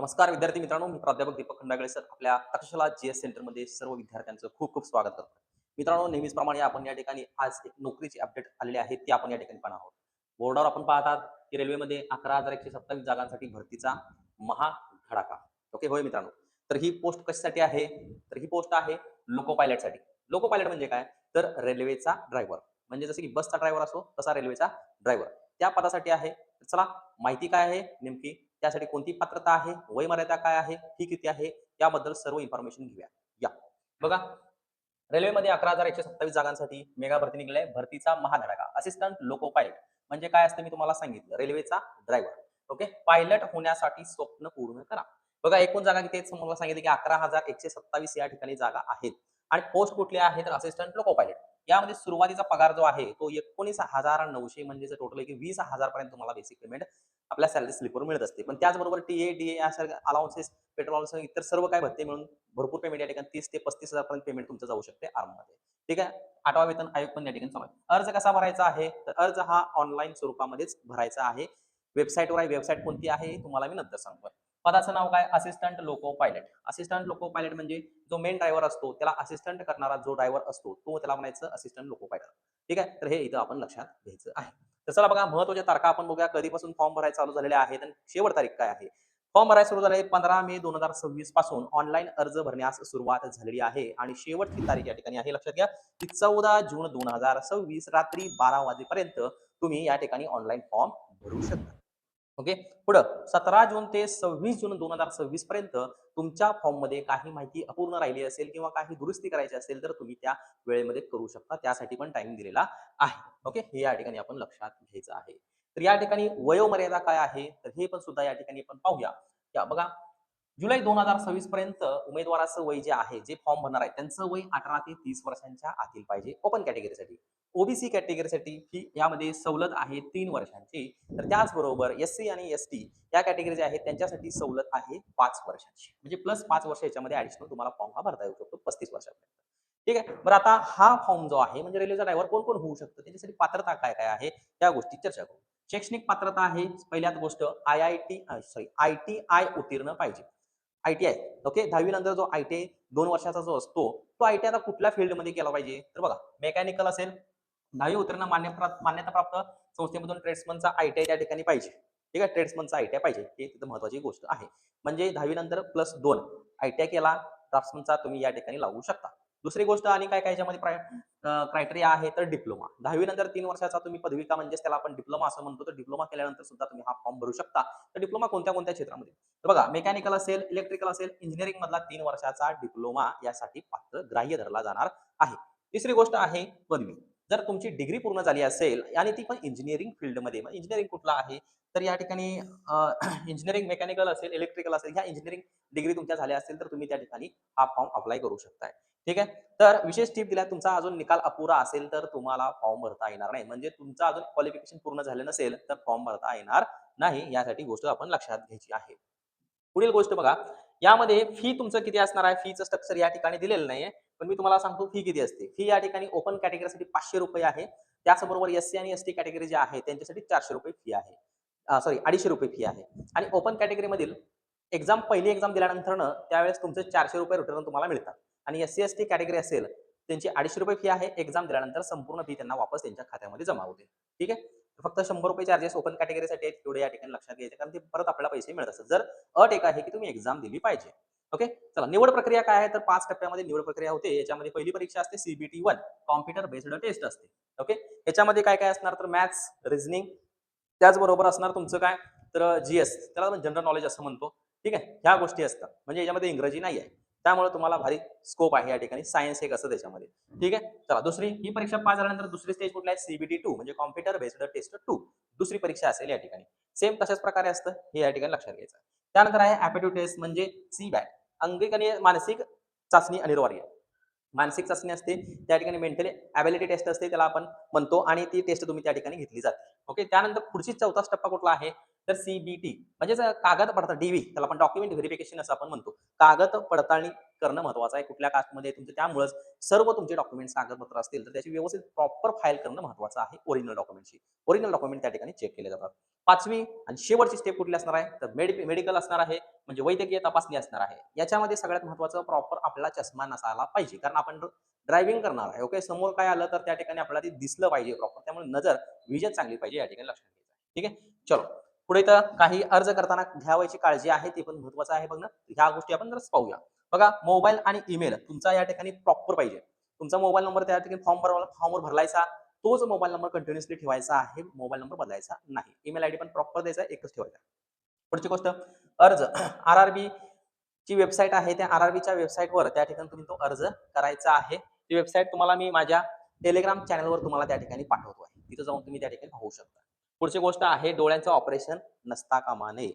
नमस्कार विद्यार्थी मित्रांनो, मी प्राध्यापक दीपक खंडागळे सर आपल्या तक्षशिला जीएस सेंटरमध्ये सर्व विद्यार्थ्यांचं खूप खूप स्वागत करतो. मित्रांनो, नेहमीचप्रमाणे आपण या ठिकाणी आज एक नोकरीची अपडेट आलेली आहे ती आपण या ठिकाणी पाहणार आहोत. बोर्डावर आपण पाहतात की रेल्वेमध्ये 11,127 जागांसाठी भरतीचा महाधडाका. ओके, होय मित्रांनो. तर ही पोस्ट कशासाठी आहे? तर ही पोस्ट आहे लोको पायलटसाठी. लोको पायलट म्हणजे काय? तर रेल्वेचा ड्रायव्हर. म्हणजे जसं की बसचा ड्रायव्हर असतो तसा रेल्वेचा ड्रायव्हर. त्या पदासाठी आहे. चला, माहिती काय आहे नेमकी? त्यासाठी कोणती पात्रता आहे, वयमर्यादा काय आहे, फी किती आहे, याबद्दल सर्व इन्फॉर्मेशन घेऊया. या बघा, रेल्वेमध्ये 11,127 जागांसाठी मेगा भरती निघाली आहे. भरतीचा महाधडाका असिस्टंट लोको पायलट म्हणजे काय असतं मी तुम्हाला सांगितलं. रेल्वेचा ड्रायव्हर. ओके, पायलट होण्यासाठी स्वप्न पूर्ण करा. बघा, एकूण जागा किती आहेत तुम्हाला सांगितलं की 11,127 या ठिकाणी जागा आहेत. आणि पोस्ट कुठली आहे तर असिस्टंट लोको पायलट. यामध्ये सुरुवातीचा पगार जो आहे तो 19,900 म्हणजे टोटल आहे की 20,000 पर्यंत तुम्हाला बेसिक पेमेंट आपल्या सॅलरी स्लिपवर मिळत असते. पण त्याचबरोबर टीए, डीए यासारख्या अलाउन्सेस, पेट्रोल अलाउन्स इतर सर्व काही भत्ते मिळून भरपूर पेमेंट या ठिकाणी 30 ते 35,000 पर्यंत पेमेंट तुमचं जाऊ शकते आराममध्ये. ठीक आहे. 8वा वेतन आयोग पण या ठिकाणी चालू आहे. अर्ज कसा भरायचा आहे? तर अर्ज हा ऑनलाईन स्वरूपामध्येच भरायचा आहे. वेबसाईटवर आहे. वेबसाईट कोणती आहे हे तुम्हाला मी नंतर सांगतोय. पदाचं नाव काय? Assistant loco pilot. Assistant loco pilot म्हणजे जो मेन ड्रायव्हर असतो त्याला असिस्टंट करणारा जो ड्रायव्हर असतो तो त्याला म्हणायचं असिस्टंट लोको पायलट. ठीक आहे. तर हे इथं आपण लक्षात घ्यायचं आहे. तर चला बघा, महत्त्वाच्या तारखा आपण बघूया. कधीपासून फॉर्म भरायला चालू झालेले आहेत आणि शेवट तारीख काय आहे? फॉर्म भरायला सुरू झाले 15 मे 2026 पासून ऑनलाईन अर्ज भरण्यास सुरुवात झालेली आहे आणि शेवटची तारीख या ठिकाणी आहे. लक्षात घ्या की 14 जून 2026 रात्री 12 वाजेपर्यंत तुम्ही या ठिकाणी ऑनलाईन फॉर्म भरू शकता. ओके. पुढं 17 जून ते 26 जून 2026 पर्यंत तुमच्या फॉर्ममध्ये काही माहिती अपूर्ण राहिली असेल किंवा काही दुरुस्ती करायची असेल तर तुम्ही त्या वेळेमध्ये करू शकता. त्यासाठी पण टाईम दिलेला आहे. ओके. हे या ठिकाणी आपण लक्षात घ्यायचं आहे. तर या ठिकाणी वयोमर्यादा काय आहे? तर हे पण सुद्धा या ठिकाणी आपण पाहूया. या बघा, जुलै 2026 पर्यंत उमेदवाराचं वय जे आहे, जे फॉर्म भरणार आहे, त्यांचं वय 18 ते 30 वर्षांच्या आतील पाहिजे ओपन कॅटेगरीसाठी. ओबीसी कॅटेगरीसाठी ही यामध्ये सवलत आहे 3 वर्षांची. तर त्याचबरोबर एस-सी आणि एस-टी या कॅटेगरी जे आहेत त्यांच्यासाठी सवलत आहे 5 वर्षांची. म्हणजे प्लस 5 वर्ष याच्यामध्ये ॲडिशनल तुम्हाला फॉर्म हा भरता येऊ शकतो 35 वर्षापर्यंत. ठीक आहे. बरं, आता हा फॉर्म जो आहे म्हणजे रेल्वेचा ड्रायव्हर कोण-कोण होऊ शकतं, त्याच्यासाठी पात्रता काय-काय आहे, त्या गोष्टी चर्चा करू. शैक्षणिक पात्रता आहे पहिल्याच गोष्ट आय-टी-आय उत्तीर्ण पाहिजे. आय-टी-आय. ओके. 10वी नंतर जो आय-टी-आय 2 वर्षाचा जो असतो, तो आय-टी-आय आता कुठल्या फील्डमध्ये केला पाहिजे? तर बघा, मेकॅनिकल असेल, 10वी उत्तीर्ण मान्यताप्राप्त संस्थेमधून ट्रेड्समनचा आय-टी-आय त्या ठिकाणी पाहिजे. ठीक आहे. ट्रेड्समनचा आय-टी-आय पाहिजे. हे तिथं महत्त्वाची गोष्ट आहे. म्हणजे 10वी नंतर +2 आय-टी-आय केला, ड्राफ्ट्समनचा तुम्ही या ठिकाणी लागू शकता. दुसरी गोष्ट आणि काय-काय याच्यामध्ये क्रायटेरिया आहे तर डिप्लोमा. 10वी नंतर 3 वर्षाचा तुम्ही पदविका म्हणजेच त्याला आपण डिप्लोमा असं म्हणतो. तर डिप्लोमा केल्यानंतर सुद्धा तुम्ही हा फॉर्म भरू शकता. तर डिप्लोमा कोणत्या-कोणत्या क्षेत्रामध्ये? तर बघा, मेकॅनिकल असेल, इलेक्ट्रिकल असेल, इंजिनिअरिंग मधला 3 वर्षाचा डिप्लोमा यासाठी पात्र ग्राह्य धरला जाणार आहे. तिसरी गोष्ट आहे पदवी. जर तुमची डिग्री पूर्ण झाली असेल आणि ती पण इंजिनिअरिंग फील्डमध्ये, मग इंजिनिअरिंग कुठला आहे? तर या ठिकाणी इंजिनिअरिंग मेकॅनिकल असेल, इलेक्ट्रिकल असेल, ह्या इंजिनिअरिंग डिग्री तुमच्या झाल्या असतील तर तुम्ही त्या ठिकाणी हा फॉर्म अप्लाय करू शकताय. ठीक आहे. तर विशेष टिप दिल्या, तुमचा अजून निकाल अपुरा असेल तर तुम्हाला फॉर्म भरता येणार नाही. म्हणजे तुमचं अजून क्वालिफिकेशन पूर्ण झालं नसेल तर फॉर्म भरता येणार नाही. यासाठी गोष्ट आपण लक्षात घ्यायची आहे. पुढील गोष्ट बघा, यामध्ये फी तुमचं किती असणार आहे? फीचं स्ट्रक्चर या ठिकाणी दिलेलं नाहीये. पण मी तुम्हाला सांगतो फी किती असते. फी या ठिकाणी ओपन कॅटेगरीसाठी ₹500 आहे. त्याचबरोबर एस-सी आणि एस-टी कॅटेगरी जे आहे त्यांच्यासाठी ₹400 फी आहे. सॉरी, ₹250 फी आहे. आणि ओपन कॅटेगरीमधील पहिली एक्झाम दिल्यानंतरनं त्यावेळेस तुमचे ₹400 रिटर्न तुम्हाला मिळतात. आणि एस-सी, एस-टी कॅटेगरी असेल, त्यांची ₹250 फी आहे. एक्झाम दिल्यानंतर संपूर्ण फी त्यांना वापस त्यांच्या खात्यामध्ये जमा होते. ठीक आहे. फक्त ₹100 चार्जेस ओपन कॅटेगरीसाठी आहेत. तेवढे या ठिकाणी लक्षात घ्यायचे, कारण ते परत आपल्याला पैसे मिळत असतात. जर अट एक आहे की तुम्ही एक्झाम दिली पाहिजे. ओके. चला, निवड प्रक्रिया काय आहे? तर 5 टप्प्यामध्ये निवड प्रक्रिया होते. याच्यामध्ये पहिली परीक्षा असते CBT 1 कॉम्प्युटर बेस्ड टेस्ट असते. ओके. याच्यामध्ये काय-काय असणार तर मॅथ्स, रिझनिंग, त्याचबरोबर असणार तुमचं काय तर जी-एस, त्याला आपण जनरल नॉलेज असं म्हणतो. ठीक आहे. ह्या गोष्टी असतात. म्हणजे याच्यामध्ये इंग्रजी नाही आहे. त्यामुळे तुम्हाला भारी स्कोप आहे या ठिकाणी. सायन्स एक असतं त्याच्यामध्ये. ठीक आहे. चला, दुसरी ही परीक्षा पास झाल्यानंतर दुसरी स्टेज कुठली आहे? CBT 2 म्हणजे कॉम्प्युटर बेस्ड टेस्ट 2. दुसरी परीक्षा असेल या ठिकाणी. सेम तशाच प्रकारे असतं. हे या ठिकाणी लक्षात घ्यायचं. त्यानंतर आहे ॲप्टिट्यूड टेस्ट म्हणजे सी-बॅट. अंगिक आणि मानसिक चाचणी अनिवार्य. मानसिक चाचणी असते, त्या ठिकाणी मेंटली एबिलिटी टेस्ट असते, त्याला आपण म्हणतो, आणि ती टेस्ट तुम्ही त्या ठिकाणी घेतली जाते. ओके. त्यानंतर पुढची चौथा टप्पा कुठला आहे? तर CBT म्हणजेच कागद पडताळणी, DV त्याला आपण डॉक्युमेंट व्हेरिफिकेशन असं आपण म्हणतो. कागद पडताळणी करणं महत्वाचं आहे. कुठल्या कास्टमध्ये तुमचं, त्यामुळेच सर्व तुमचे डॉक्युमेंट्स कागदपत्र असतील तर त्याची व्यवस्थित प्रॉपर फाईल करणं महत्वाचं आहे. ओरिजिनल डॉक्युमेंटची. ओरिजिनल डॉक्युमेंट त्या ठिकाणी चेक केले जातात. 5वी आणि शेवटची स्टेप कुठली असणार आहे? तर मेडिकल असणार आहे. म्हणजे वैद्यकीय तपासणी असणार आहे. याच्यामध्ये सगळ्यात महत्त्वाचं प्रॉपर आपल्याला चष्मा नसायला पाहिजे. कारण आपण ड्रायव्हिंग करणार आहे. ओके. समोर काय आलं तर त्या ठिकाणी आपल्याला ते दिसलं पाहिजे प्रॉपर. त्यामुळे विजन चांगली पाहिजे या ठिकाणी लक्षात घ्यायचं आहे. ठीक आहे. चलो. पुढे तर काही अर्ज करताना घ्यावयाची काळजी आहे ती पण महत्त्वाचं आहे बघ ना. ह्या गोष्टी आपण जरा पाहूया. बघा मोबाईल आणि ईमेल तुमचा या ठिकाणी प्रॉपर पाहिजे. तुमचा मोबाईल नंबर त्या ठिकाणी फॉर्मवर भरलायचा. तोच मोबाईल नंबर कंटिन्युअसली ठेवायचा आहे. मोबाईल नंबर बदलायचा नाही. ईमेल आयडी पण प्रॉपर द्यायचा, एकच ठेवायचा. पुढची गोष्ट अर्ज आर-आर-बी ची वेबसाईट आहे. त्या आर-आर-बीच्या वेबसाईटवर त्या ठिकाणी तुम्ही तो अर्ज करायचा आहे. ती वेबसाईट तुम्हाला मी माझ्या टेलिग्राम चॅनलवर तुम्हाला त्या ठिकाणी पाठवतो आहे. तिथं जाऊन तुम्ही त्या ठिकाणी पाहू शकता. पुढची गोष्ट आहे डोळ्यांचं ऑपरेशन नसता कामा नये.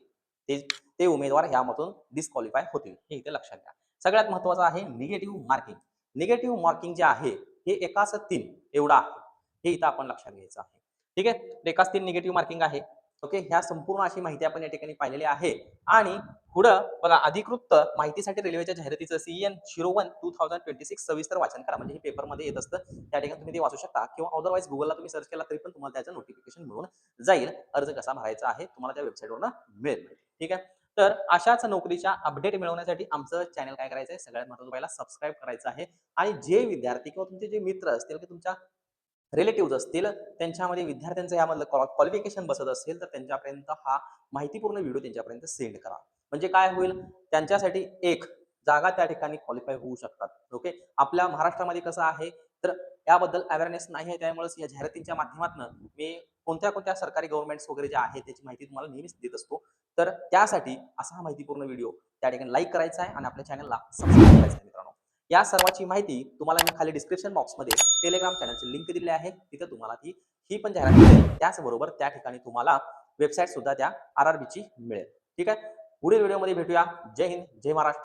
ते ते उमेदवार यामधून डिस्क्वालिफाय होतील. हे इथे लक्षात घ्या. सगळ्यात महत्त्वाचं आहे निगेटिव्ह मार्किंग. निगेटिव्ह मार्किंग जे आहे हे एकास 3 एवढं आहे. हे इथं आपण लक्षात घ्यायचं आहे. ठीक आहे. एकास 3 निगेटिव्ह मार्किंग आहे. ओके. ह्या संपूर्ण अशी माहिती आपण या ठिकाणी पाहिलेली आहे आणि पुढं बघा अधिकृत माहितीसाठी रेल्वेच्या जाहिरातीचं CN 01 2026 सविस्तर वाचन करा. म्हणजे हे पेपरमध्ये येत असतं. त्या ठिकाणी तुम्ही ते वाचू शकता किंवा अदरवाईज Googleला तुम्ही सर्च केला तरी पण तुम्हाला त्याचं नोटिफिकेशन मिळून जाईल. अर्ज कसा भरायचा आहे तुम्हाला त्या वेबसाईटवरून मिळेल. ठीक आहे. तर अशाच नोकरीच्या अपडेट मिळवण्यासाठी आमचं चॅनल काय करायचं आहे सगळ्यात महत्त्वाचं पहिला सबस्क्राईब करायचं आहे आणि जे विद्यार्थी किंवा तुमचे जे मित्र असतील की तुमच्या रिलेटिव्हज असतील त्यांच्यामध्ये विद्यार्थ्यांचं यामधलं क्वालिफिकेशन बसत असेल तर त्यांच्यापर्यंत हा माहितीपूर्ण व्हिडिओ त्यांच्यापर्यंत सेंड करा. म्हणजे काय होईल त्यांच्यासाठी एक जागा त्या ठिकाणी क्वालिफाय होऊ शकतात. ओके. आपल्या महाराष्ट्रामध्ये कसं आहे तर याबद्दल अवेअरनेस नाही आहे. त्यामुळेच या जाहिरातींच्या माध्यमातून मी कोणत्या सरकारी गव्हर्नमेंट्स वगैरे जे आहेत त्याची माहिती तुम्हाला नेहमीच देत असतो. तर त्यासाठी असा हा माहितीपूर्ण व्हिडिओ त्या ठिकाणी लाईक करायचा आहे आणि आपल्या चॅनलला सबस्क्राईब करायचं आहे मित्रांनो. या सर्वाची माहिती तुम्हाला मी खाली डिस्क्रिप्शन बॉक्समध्ये टेलिग्राम चॅनलची लिंक दिलेली आहे. तिथे तुम्हाला ही पण जाहिरात मिळेल. त्याचबरोबर त्या ठिकाणी तुम्हाला वेबसाईट सुद्धा त्या आर-आर-बीची मिळेल. ठीक आहे. पुढील व्हिडिओमध्ये भेटूया. जय हिंद, जय महाराष्ट्र.